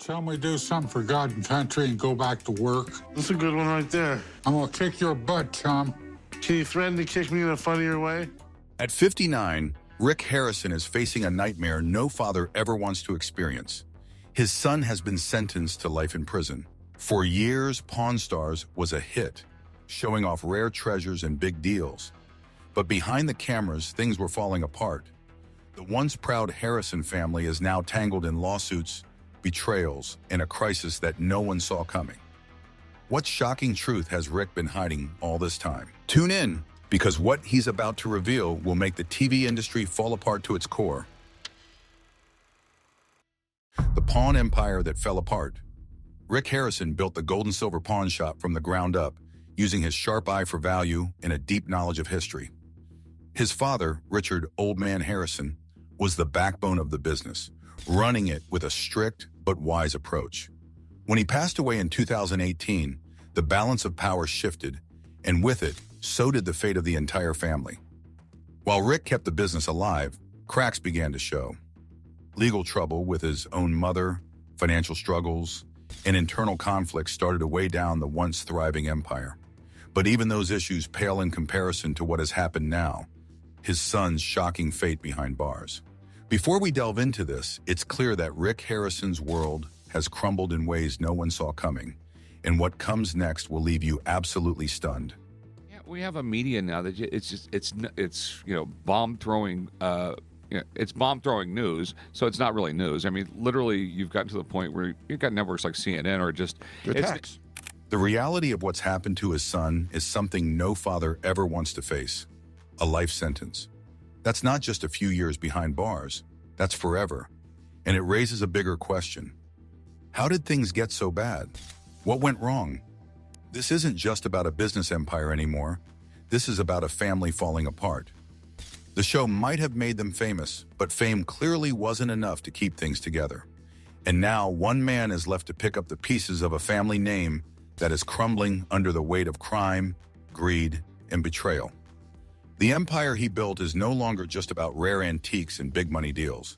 Tell me do something for God and country and go back to work. That's a good one right there. I'm gonna kick your butt, Tom. Can you threaten to kick me in a funnier way? At 59, Rick Harrison is facing a nightmare no father ever wants to experience. His son has been sentenced to life in prison. For years, Pawn Stars was a hit, showing off rare treasures and big deals. But behind the cameras, things were falling apart. The once proud Harrison family is now tangled in lawsuits, betrayals, and a crisis that no one saw coming. What shocking truth has Rick been hiding all this time? Tune in, because what he's about to reveal will make the TV industry fall apart to its core. The pawn empire that fell apart. Rick Harrison built the gold and silver pawn shop from the ground up, using his sharp eye for value and a deep knowledge of history. His father, Richard "Old Man" Harrison, was the backbone of the business, running it with a strict but wise approach. When he passed away in 2018, the balance of power shifted, and with it, so did the fate of the entire family. While Rick kept the business alive, cracks began to show. Legal trouble with his own mother, financial struggles, and internal conflicts started to weigh down the once thriving empire. But even those issues pale in comparison to what has happened now, his son's shocking fate behind bars. Before we delve into this, it's clear that Rick Harrison's world has crumbled in ways no one saw coming, and what comes next will leave you absolutely stunned. Yeah, we have a media now that it's bomb throwing. It's bomb throwing news, so it's not really news. I mean, literally, you've gotten to the point where you've got networks like CNN or just attacks. The reality of what's happened to his son is something no father ever wants to face: a life sentence. That's not just a few years behind bars, that's forever. And it raises a bigger question. How did things get so bad? What went wrong? This isn't just about a business empire anymore. This is about a family falling apart. The show might have made them famous, but fame clearly wasn't enough to keep things together. And now one man is left to pick up the pieces of a family name that is crumbling under the weight of crime, greed, and betrayal. The empire he built is no longer just about rare antiques and big money deals.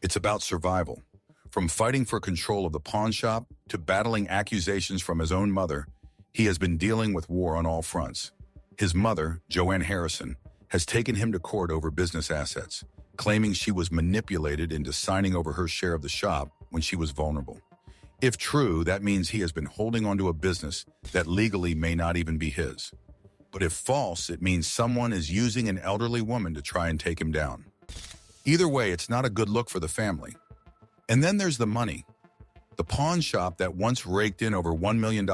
It's about survival. From fighting for control of the pawn shop to battling accusations from his own mother, he has been dealing with war on all fronts. His mother, Joanne Harrison, has taken him to court over business assets, claiming she was manipulated into signing over her share of the shop when she was vulnerable. If true, that means he has been holding onto a business that legally may not even be his. But if false, it means someone is using an elderly woman to try and take him down. Either way, it's not a good look for the family. And then there's the money. The pawn shop that once raked in over $1 million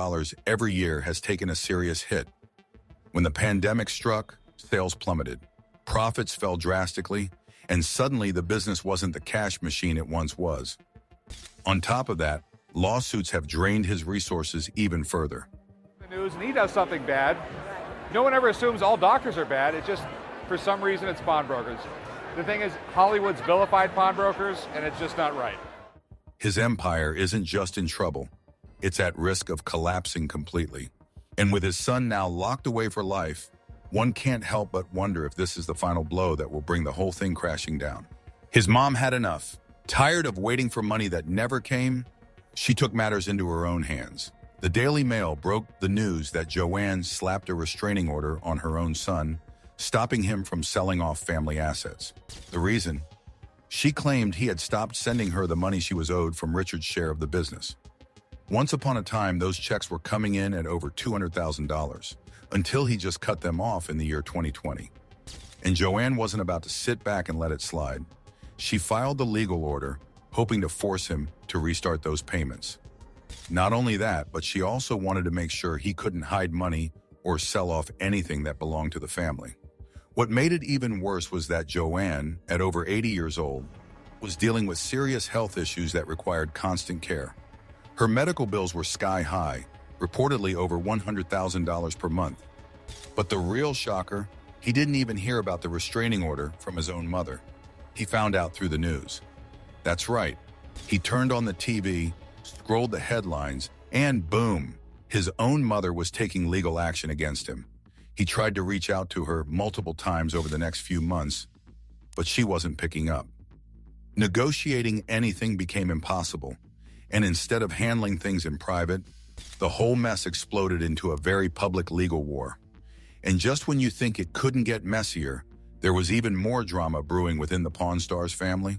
every year has taken a serious hit. When the pandemic struck, sales plummeted, profits fell drastically, and suddenly the business wasn't the cash machine it once was. On top of that, lawsuits have drained his resources even further. The news, and he does something bad. No one ever assumes all doctors are bad. It's just, for some reason, it's pawnbrokers. The thing is, Hollywood's vilified pawnbrokers, and it's just not right. His empire isn't just in trouble. It's at risk of collapsing completely. And with his son now locked away for life, one can't help but wonder if this is the final blow that will bring the whole thing crashing down. His mom had enough. Tired of waiting for money that never came, she took matters into her own hands. The Daily Mail broke the news that Joanne slapped a restraining order on her own son, stopping him from selling off family assets. The reason? She claimed he had stopped sending her the money she was owed from Richard's share of the business. Once upon a time, those checks were coming in at over $200,000, until he just cut them off in the year 2020. And Joanne wasn't about to sit back and let it slide. She filed the legal order, hoping to force him to restart those payments. Not only that, but she also wanted to make sure he couldn't hide money or sell off anything that belonged to the family. What made it even worse was that Joanne, at over 80 years old, was dealing with serious health issues that required constant care. Her medical bills were sky high, reportedly over $100,000 per month. But the real shocker, he didn't even hear about the restraining order from his own mother. He found out through the news. That's right. He turned on the TV, scrolled the headlines, and boom, his own mother was taking legal action against him. He tried to reach out to her multiple times over the next few months, but she wasn't picking up. Negotiating anything became impossible, And instead of handling things in private, the whole mess exploded into a very public legal war. And just when you think it couldn't get messier, there was even more drama brewing within the Pawn Stars family.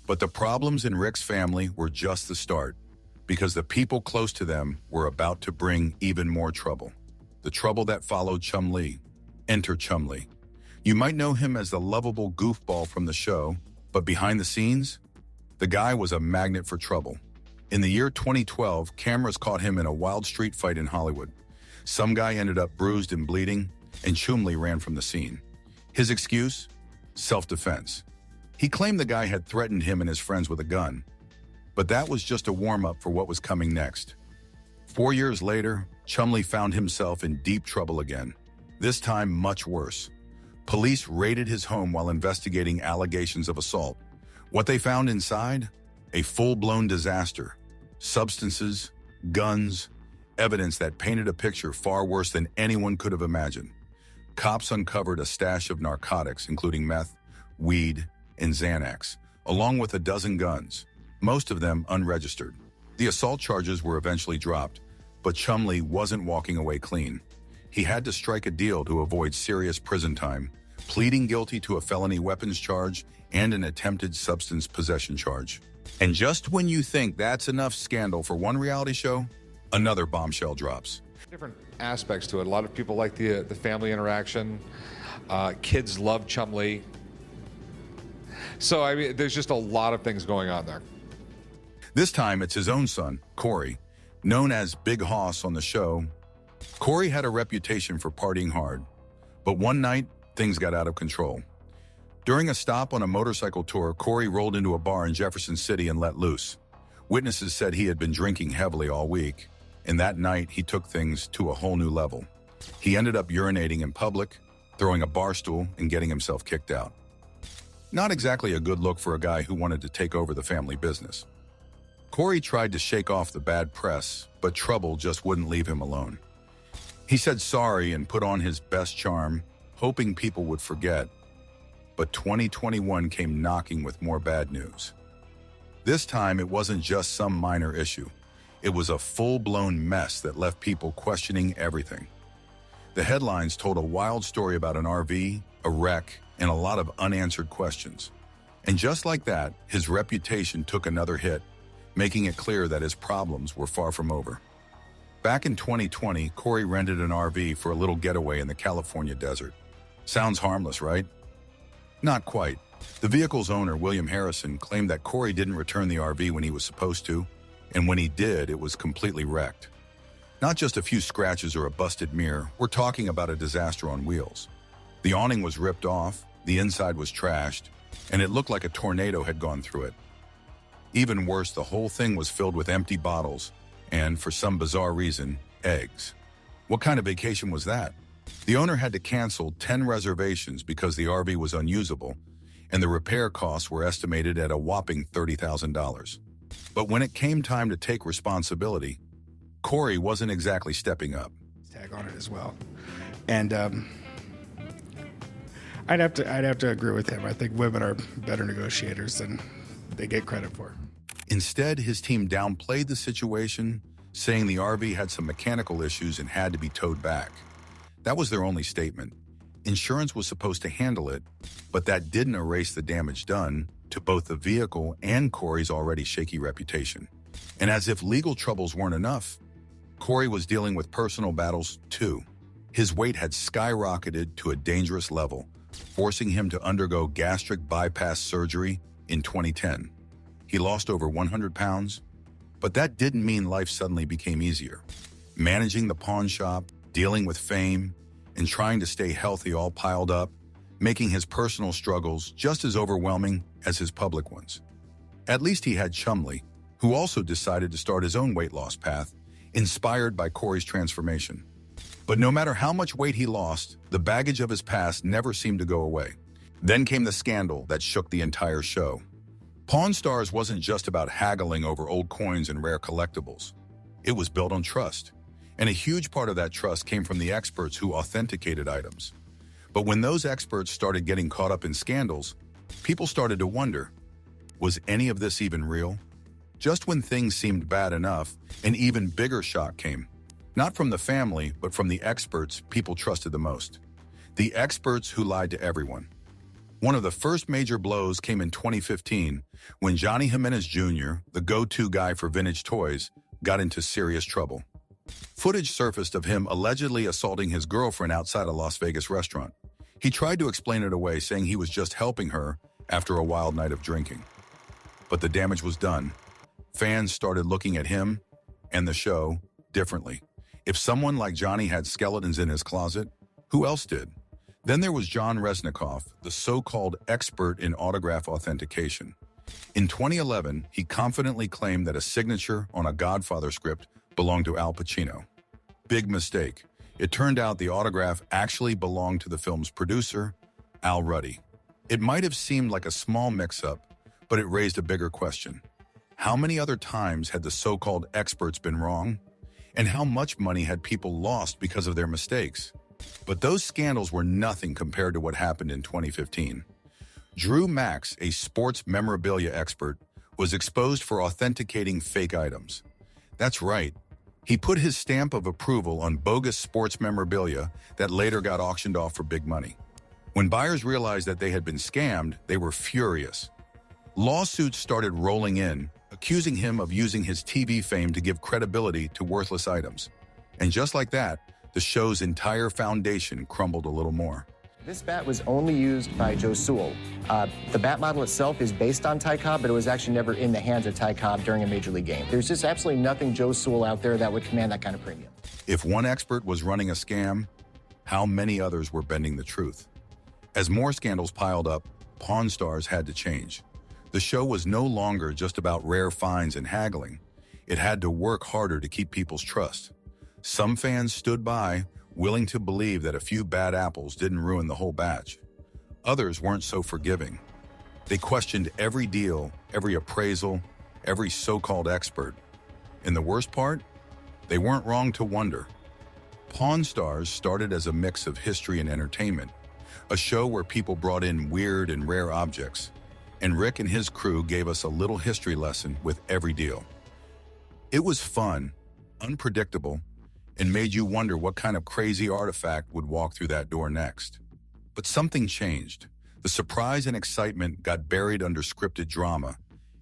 But the problems in Rick's family were just the start, because the people close to them were about to bring even more trouble. The trouble that followed Chumlee. Enter Chumlee. You might know him as the lovable goofball from the show, but behind the scenes, the guy was a magnet for trouble. In the year 2012, cameras caught him in a wild street fight in Hollywood. Some guy ended up bruised and bleeding, and Chumlee ran from the scene. His excuse? Self-defense. He claimed the guy had threatened him and his friends with a gun. But that was just a warm-up for what was coming next. 4 years later, Chumlee found himself in deep trouble again. This time much worse. Police raided his home while investigating allegations of assault. What they found inside? A full-blown disaster. Substances, guns, evidence that painted a picture far worse than anyone could have imagined. Cops uncovered a stash of narcotics, including meth, weed, and Xanax, along with a dozen guns, most of them unregistered. The assault charges were eventually dropped, but Chumlee wasn't walking away clean. He had to strike a deal to avoid serious prison time, pleading guilty to a felony weapons charge and an attempted substance possession charge. And just when you think that's enough scandal for one reality show, another bombshell drops. Different aspects to it. A lot of people like the family interaction. Kids love Chumlee. So, I mean, there's just a lot of things going on there. This time, it's his own son, Corey, known as Big Hoss on the show. Corey had a reputation for partying hard, but one night, things got out of control. During a stop on a motorcycle tour, Corey rolled into a bar in Jefferson City and let loose. Witnesses said he had been drinking heavily all week, and that night he took things to a whole new level. He ended up urinating in public, throwing a bar stool, and getting himself kicked out. Not exactly a good look for a guy who wanted to take over the family business. Corey tried to shake off the bad press, but trouble just wouldn't leave him alone. He said sorry and put on his best charm, hoping people would forget. But 2021 came knocking with more bad news. This time, it wasn't just some minor issue. It was a full-blown mess that left people questioning everything. The headlines told a wild story about an RV, a wreck, and a lot of unanswered questions. And just like that, his reputation took another hit, making it clear that his problems were far from over. Back in 2020, Corey rented an RV for a little getaway in the California desert. Sounds harmless, right? Not quite. The vehicle's owner, William Harrison, claimed that Corey didn't return the RV when he was supposed to, and when he did, it was completely wrecked. Not just a few scratches or a busted mirror, we're talking about a disaster on wheels. The awning was ripped off, the inside was trashed, and it looked like a tornado had gone through it. Even worse, the whole thing was filled with empty bottles, and, for some bizarre reason, eggs. What kind of vacation was that? The owner had to cancel 10 reservations because the RV was unusable, and the repair costs were estimated at a whopping $30,000. But when it came time to take responsibility, Corey wasn't exactly stepping up. Tag on it as well, and I'd have to agree with him. I think women are better negotiators than they get credit for. Instead, his team downplayed the situation, saying the RV had some mechanical issues and had to be towed back. That was their only statement. Insurance was supposed to handle it, but that didn't erase the damage done to both the vehicle and Corey's already shaky reputation. And as if legal troubles weren't enough, Corey was dealing with personal battles too. His weight had skyrocketed to a dangerous level, forcing him to undergo gastric bypass surgery in 2010. He lost over 100 pounds, but that didn't mean life suddenly became easier. Managing the pawn shop, dealing with fame, and trying to stay healthy all piled up, making his personal struggles just as overwhelming as his public ones. At least he had Chumlee, who also decided to start his own weight loss path, inspired by Corey's transformation. But no matter how much weight he lost, the baggage of his past never seemed to go away. Then came the scandal that shook the entire show. Pawn Stars wasn't just about haggling over old coins and rare collectibles. It was built on trust. And a huge part of that trust came from the experts who authenticated items. But when those experts started getting caught up in scandals, people started to wonder, was any of this even real? Just when things seemed bad enough, an even bigger shock came. Not from the family, but from the experts people trusted the most. The experts who lied to everyone. One of the first major blows came in 2015 when Johnny Jimenez Jr., the go-to guy for vintage toys, got into serious trouble. Footage surfaced of him allegedly assaulting his girlfriend outside a Las Vegas restaurant. He tried to explain it away, saying he was just helping her after a wild night of drinking. But the damage was done. Fans started looking at him and the show differently. If someone like Johnny had skeletons in his closet, who else did? Then there was John Resnikoff, the so-called expert in autograph authentication. In 2011, he confidently claimed that a signature on a Godfather script belonged to Al Pacino. Big mistake. It turned out the autograph actually belonged to the film's producer, Al Ruddy. It might have seemed like a small mix-up, but it raised a bigger question. How many other times had the so-called experts been wrong? And how much money had people lost because of their mistakes? But those scandals were nothing compared to what happened in 2015. Drew Max, a sports memorabilia expert, was exposed for authenticating fake items. That's right. He put his stamp of approval on bogus sports memorabilia that later got auctioned off for big money. When buyers realized that they had been scammed, they were furious. Lawsuits started rolling in, accusing him of using his TV fame to give credibility to worthless items. And just like that, the show's entire foundation crumbled a little more. This bat was only used by Joe Sewell. The bat model itself is based on Ty Cobb, but it was actually never in the hands of Ty Cobb during a Major League game. There's just absolutely nothing Joe Sewell out there that would command that kind of premium. If one expert was running a scam, how many others were bending the truth? As more scandals piled up, Pawn Stars had to change. The show was no longer just about rare finds and haggling. It had to work harder to keep people's trust. Some fans stood by, willing to believe that a few bad apples didn't ruin the whole batch. Others weren't so forgiving. They questioned every deal, every appraisal, every so-called expert. And the worst part? They weren't wrong to wonder. Pawn Stars started as a mix of history and entertainment, a show where people brought in weird and rare objects. And Rick and his crew gave us a little history lesson with every deal. It was fun, unpredictable, and made you wonder what kind of crazy artifact would walk through that door next. But something changed. The surprise and excitement got buried under scripted drama,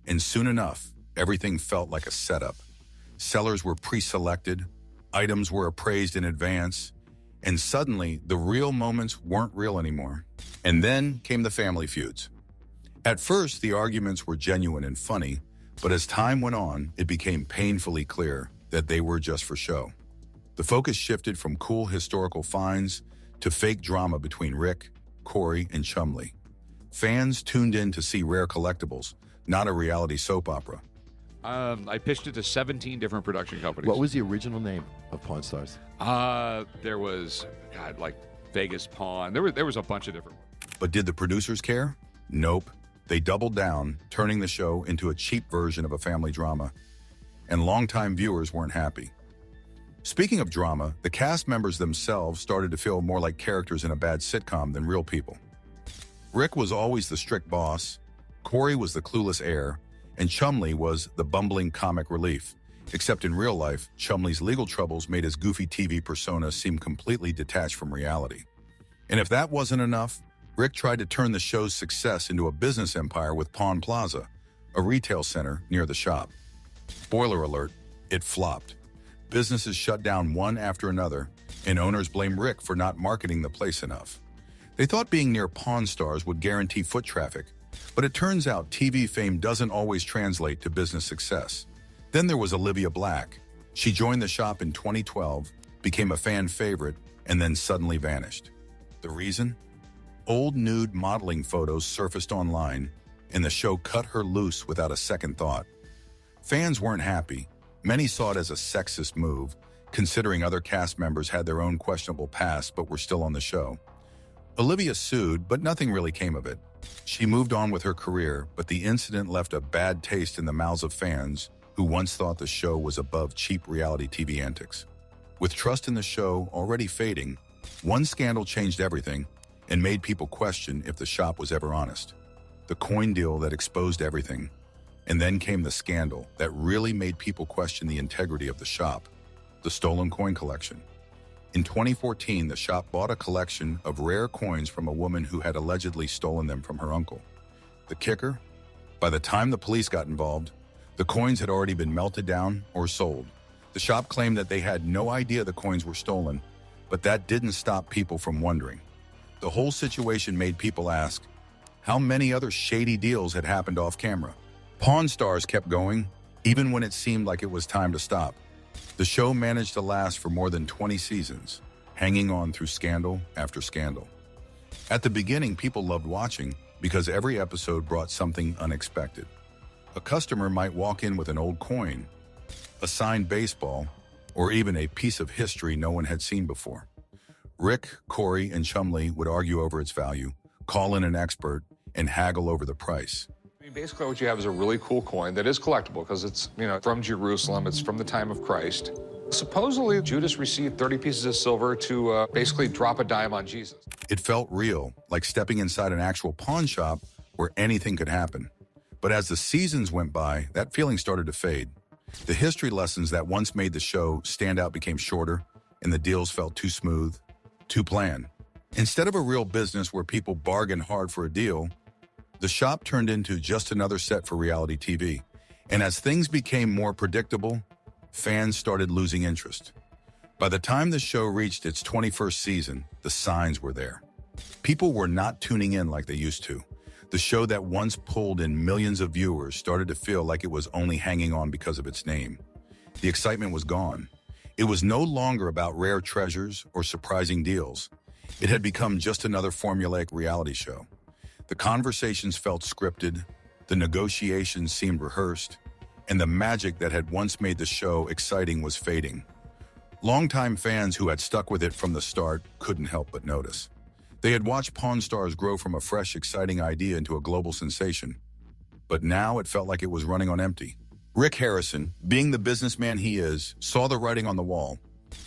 and soon enough, everything felt like a setup. Sellers were pre-selected, items were appraised in advance, and suddenly the real moments weren't real anymore. And then came the family feuds. At first, the arguments were genuine and funny, but as time went on, it became painfully clear that they were just for show. The focus shifted from cool historical finds to fake drama between Rick, Corey, and Chumley. Fans tuned in to see rare collectibles, not a reality soap opera. I pitched it to 17 different production companies. What was the original name of Pawn Stars? There was, like Vegas Pawn. There was a bunch of different ones. But did the producers care? Nope. They doubled down, turning the show into a cheap version of a family drama. And longtime viewers weren't happy. Speaking of drama, the cast members themselves started to feel more like characters in a bad sitcom than real people. Rick was always the strict boss, Corey was the clueless heir, and Chumley was the bumbling comic relief. Except in real life, Chumley's legal troubles made his goofy TV persona seem completely detached from reality. And if that wasn't enough, Rick tried to turn the show's success into a business empire with Pawn Plaza, a retail center near the shop. Spoiler alert, it flopped. Businesses shut down one after another, and owners blame Rick for not marketing the place enough. They thought being near Pawn Stars would guarantee foot traffic, but it turns out TV fame doesn't always translate to business success. Then there was Olivia Black. She joined the shop in 2012, became a fan favorite, and then suddenly vanished. The reason? Old nude modeling photos surfaced online, and the show cut her loose without a second thought. Fans weren't happy. Many saw it as a sexist move, considering other cast members had their own questionable past but were still on the show. Olivia sued, but nothing really came of it. She moved on with her career, but the incident left a bad taste in the mouths of fans who once thought the show was above cheap reality TV antics. With trust in the show already fading, one scandal changed everything and made people question if the shop was ever honest. The coin deal that exposed everything. And then came the scandal that really made people question the integrity of the shop, the stolen coin collection. In 2014, the shop bought a collection of rare coins from a woman who had allegedly stolen them from her uncle. The kicker? By the time the police got involved, the coins had already been melted down or sold. The shop claimed that they had no idea the coins were stolen, but that didn't stop people from wondering. The whole situation made people ask, how many other shady deals had happened off camera? Pawn Stars kept going, even when it seemed like it was time to stop. The show managed to last for more than 20 seasons, hanging on through scandal after scandal. At the beginning, people loved watching because every episode brought something unexpected. A customer might walk in with an old coin, a signed baseball, or even a piece of history no one had seen before. Rick, Corey, and Chumley would argue over its value, call in an expert, and haggle over the price. I mean, basically what you have is a really cool coin that is collectible because it's, from Jerusalem. It's from the time of Christ. Supposedly, Judas received 30 pieces of silver to basically drop a dime on Jesus. It felt real, like stepping inside an actual pawn shop where anything could happen. But as the seasons went by, that feeling started to fade. The history lessons that once made the show stand out became shorter, and the deals felt too smooth, too planned. Instead of a real business where people bargain hard for a deal, the shop turned into just another set for reality TV. And as things became more predictable, fans started losing interest. By the time the show reached its 21st season, the signs were there. People were not tuning in like they used to. The show that once pulled in millions of viewers started to feel like it was only hanging on because of its name. The excitement was gone. It was no longer about rare treasures or surprising deals. It had become just another formulaic reality show. The conversations felt scripted, the negotiations seemed rehearsed, and the magic that had once made the show exciting was fading. Longtime fans who had stuck with it from the start couldn't help but notice. They had watched Pawn Stars grow from a fresh, exciting idea into a global sensation. But now it felt like it was running on empty. Rick Harrison, being the businessman he is, saw the writing on the wall.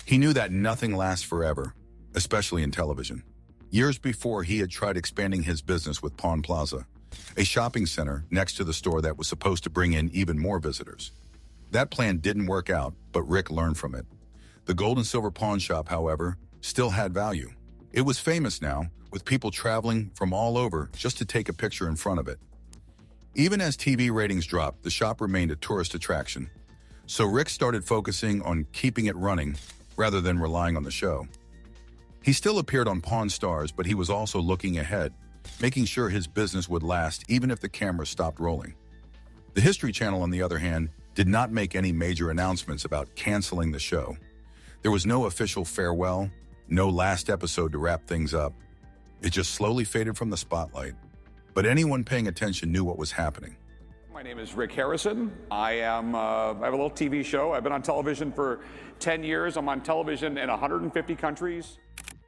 He knew that nothing lasts forever, especially in television. Years before, he had tried expanding his business with Pawn Plaza, a shopping center next to the store that was supposed to bring in even more visitors. That plan didn't work out, but Rick learned from it. The gold and silver pawn shop, however, still had value. It was famous now, with people traveling from all over just to take a picture in front of it. Even as TV ratings dropped, the shop remained a tourist attraction. So Rick started focusing on keeping it running rather than relying on the show. He still appeared on Pawn Stars, but he was also looking ahead, making sure his business would last even if the camera stopped rolling. The History Channel, on the other hand, did not make any major announcements about canceling the show. There was no official farewell, no last episode to wrap things up. It just slowly faded from the spotlight. But anyone paying attention knew what was happening. My name is Rick Harrison. I have a little TV show. I've been on television for 10 years. I'm on television in 150 countries.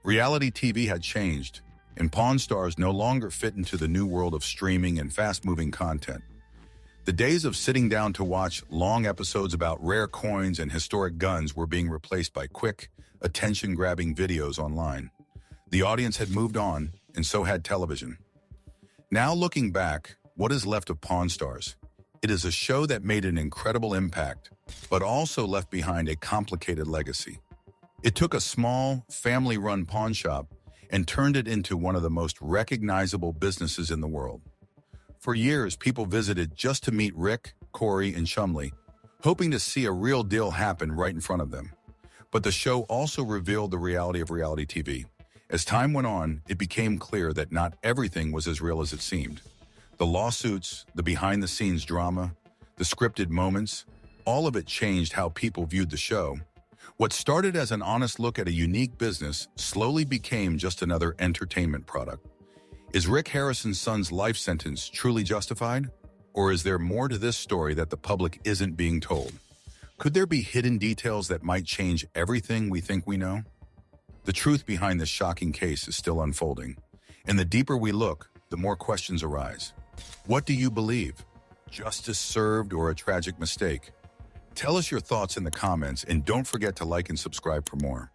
Reality TV had changed, and Pawn Stars no longer fit into the new world of streaming and fast-moving content. The days of sitting down to watch long episodes about rare coins and historic guns were being replaced by quick, attention-grabbing videos online. The audience had moved on, and so had television. Now looking back, what is left of Pawn Stars? It is a show that made an incredible impact, but also left behind a complicated legacy. It took a small, family-run pawn shop and turned it into one of the most recognizable businesses in the world. For years, people visited just to meet Rick, Corey, and Chumley, hoping to see a real deal happen right in front of them. But the show also revealed the reality of reality TV. As time went on, it became clear that not everything was as real as it seemed. The lawsuits, the behind-the-scenes drama, the scripted moments, all of it changed how people viewed the show. What started as an honest look at a unique business slowly became just another entertainment product. Is Rick Harrison's son's life sentence truly justified? Or is there more to this story that the public isn't being told? Could there be hidden details that might change everything we think we know? The truth behind this shocking case is still unfolding, and the deeper we look, the more questions arise. What do you believe? Justice served or a tragic mistake? Tell us your thoughts in the comments, and don't forget to like and subscribe for more.